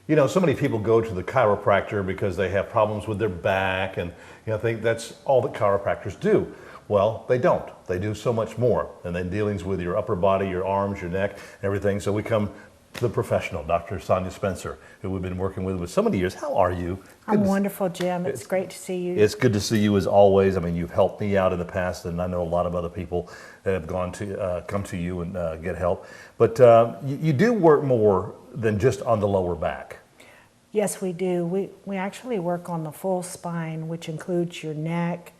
You know, so many people go to the chiropractor because they have problems with their back, and think that's all that chiropractors do. Well, they don't. They do so much more, and then dealings with your upper body, your arms, your neck, everything. So we come to the professional, Dr. Sonia Spencer, who we've been working with so many years. How are you? I'm wonderful, Jim. It's great to see you. It's good to see you as always. I mean, you've helped me out in the past, and I know a lot of other people that have come to you and get help. But you do work more than just on the lower back. Yes, we do. We actually work on the full spine, which includes your neck,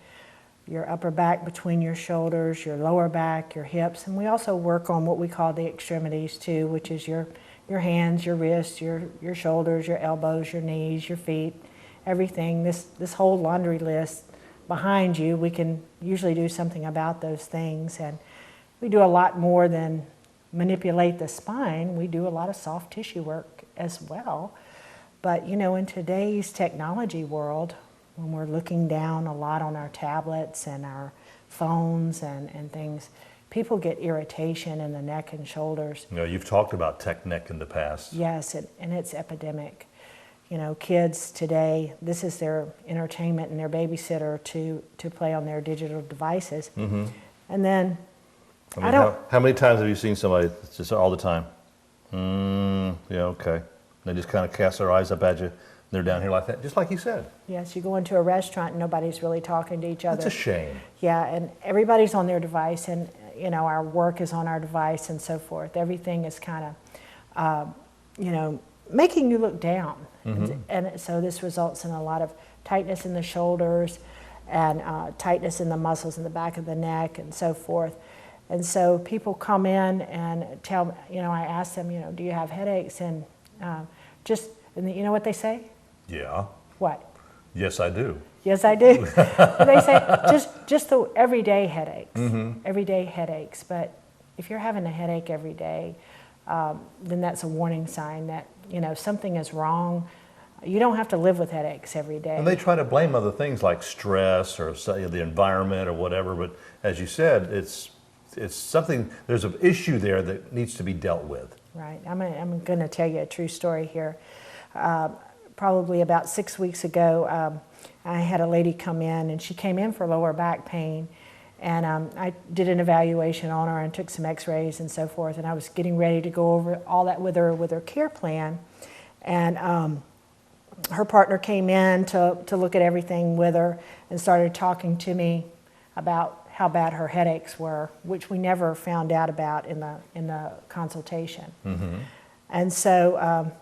your upper back between your shoulders, your lower back, your hips, and we also work on what we call the extremities too, which is your hands, your wrists, your shoulders, your elbows, your knees, your feet, everything. This whole laundry list behind you, we can usually do something about those things, and we do a lot more than manipulate the spine. We do a lot of soft tissue work as well. But in today's technology world, when we're looking down a lot on our tablets and our phones and things, people get irritation in the neck and shoulders. You've talked about tech neck in the past. Yes, and it's epidemic. Kids today, this is their entertainment and their babysitter to play on their digital devices. Mm-hmm. And then, how many times have you seen somebody that's just all the time? Yeah, okay. They just kind of cast their eyes up at you. They're down here like that, just like you said. Yes, you go into a restaurant and nobody's really talking to each other. That's a shame. Yeah, and everybody's on their device, and our work is on our device and so forth. Everything is kind of, making you look down. Mm-hmm. And so this results in a lot of tightness in the shoulders and tightness in the muscles in the back of the neck and so forth. And so people come in and tell me, I ask them, do you have headaches? And and you know what they say? Yeah. What? Yes, I do. Yes, I do. They say just the everyday headaches, mm-hmm. everyday headaches. But if you're having a headache every day, then that's a warning sign that something is wrong. You don't have to live with headaches every day. And they try to blame other things like stress or the environment or whatever. But as you said, it's something. There's an issue there that needs to be dealt with. Right. I'm going to tell you a true story here. Probably about 6 weeks ago, I had a lady come in, and she came in for lower back pain, and I did an evaluation on her and took some x-rays and so forth, and I was getting ready to go over all that with her care plan, and her partner came in to look at everything with her and started talking to me about how bad her headaches were, which we never found out about in the consultation. Mm-hmm. And so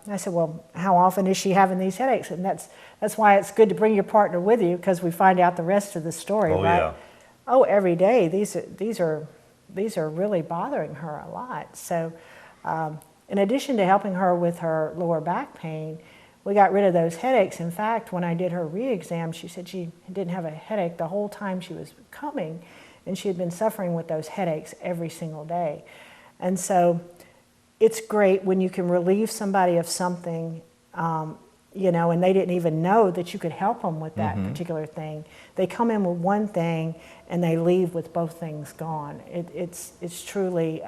I said, well, how often is she having these headaches? And that's why it's good to bring your partner with you, because we find out the rest of the story, right? Yeah. Oh, every day. These are really bothering her a lot. So in addition to helping her with her lower back pain, we got rid of those headaches. In fact, when I did her re-exam, she said she didn't have a headache the whole time she was coming, and she had been suffering with those headaches every single day. And so it's great when you can relieve somebody of something, and they didn't even know that you could help them with that mm-hmm. particular thing. They come in with one thing and they leave with both things gone. It's truly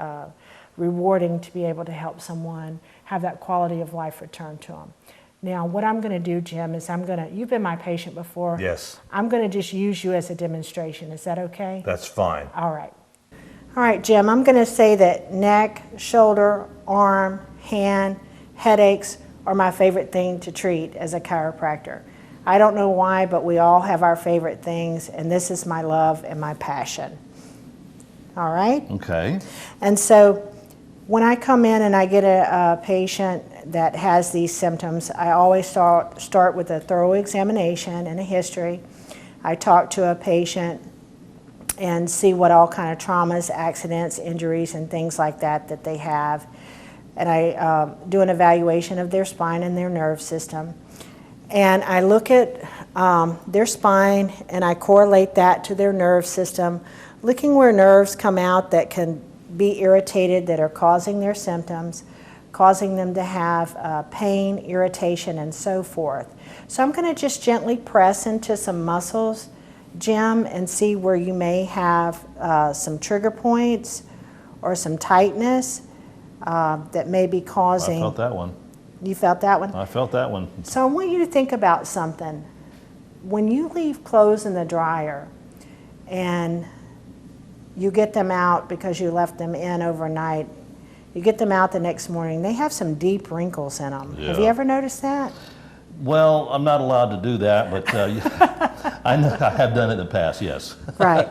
rewarding to be able to help someone have that quality of life return to them. Now, what I'm going to do, Jim, is you've been my patient before. Yes. I'm going to just use you as a demonstration. Is that okay? That's fine. All right, Jim, I'm going to say that neck, shoulder, arm, hand, headaches are my favorite thing to treat as a chiropractor. I don't know why, but we all have our favorite things, and this is my love and my passion. All right? Okay. And so when I come in and I get a patient that has these symptoms, I always start with a thorough examination and a history. I talk to a patient and see what all kind of traumas, accidents, injuries, and things like that they have. And I do an evaluation of their spine and their nerve system. And I look at their spine and I correlate that to their nerve system, looking where nerves come out that can be irritated, that are causing their symptoms, causing them to have pain, irritation, and so forth. So I'm going to just gently press into some muscles, Jim, and see where you may have some trigger points or some tightness that may be causing. I felt that one. You felt that one? I felt that one. So I want you to think about something. When you leave clothes in the dryer and you get them out because you left them in overnight, you get them out the next morning, they have some deep wrinkles in them. Yeah. Have you ever noticed that? Well, I'm not allowed to do that, but I know I have done it in the past, yes. Right.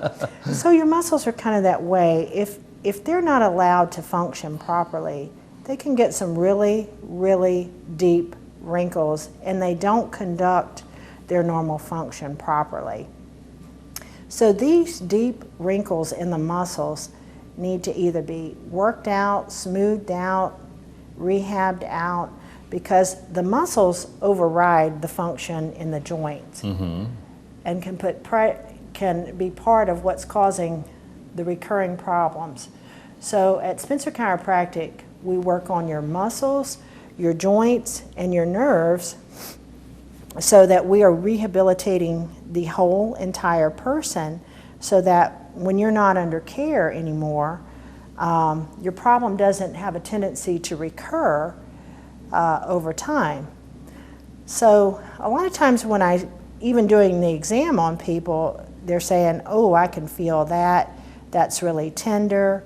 So your muscles are kind of that way. If they're not allowed to function properly, they can get some really, really deep wrinkles, and they don't conduct their normal function properly. So these deep wrinkles in the muscles need to either be worked out, smoothed out, rehabbed out, because the muscles override the function in the joints and can be part of what's causing the recurring problems. So at Spencer Chiropractic, we work on your muscles, your joints, and your nerves so that we are rehabilitating the whole entire person so that when you're not under care anymore, your problem doesn't have a tendency to recur over time. So a lot of times when even doing the exam on people, they're saying, oh, I can feel that, that's really tender,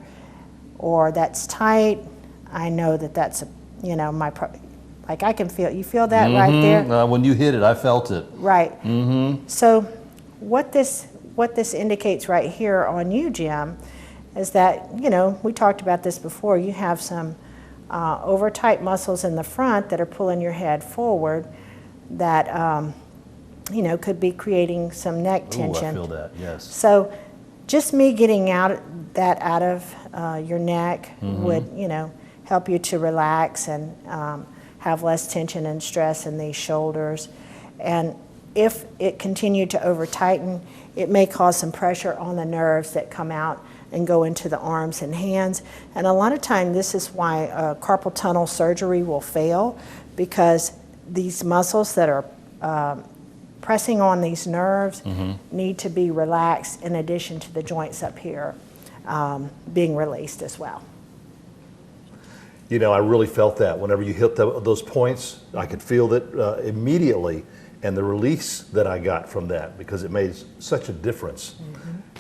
or that's tight. I know that's, like I can feel, you feel that right there? When you hit it, I felt it. Right. So what this indicates right here on you, Jim, is that, we talked about this before, you have some over tight muscles in the front that are pulling your head forward that, could be creating some neck tension. Ooh, I feel that, yes. So just me getting that out of your neck would, help you to relax and have less tension and stress in these shoulders. And if it continued to over tighten, it may cause some pressure on the nerves that come out and go into the arms and hands. And a lot of time this is why carpal tunnel surgery will fail, because these muscles that are pressing on these nerves need to be relaxed in addition to the joints up here being released as well. I really felt that. Whenever you hit those points, I could feel it immediately, and the release that I got from that, because it made such a difference.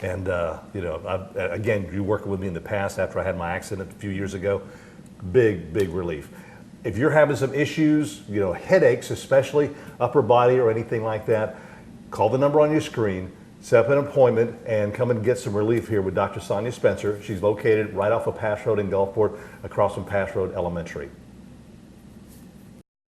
And, again, you working with me in the past after I had my accident a few years ago, big, big relief. If you're having some issues, headaches especially, upper body or anything like that, call the number on your screen, set up an appointment, and come and get some relief here with Dr. Sonia Spencer. She's located right off of Pass Road in Gulfport, across from Pass Road Elementary.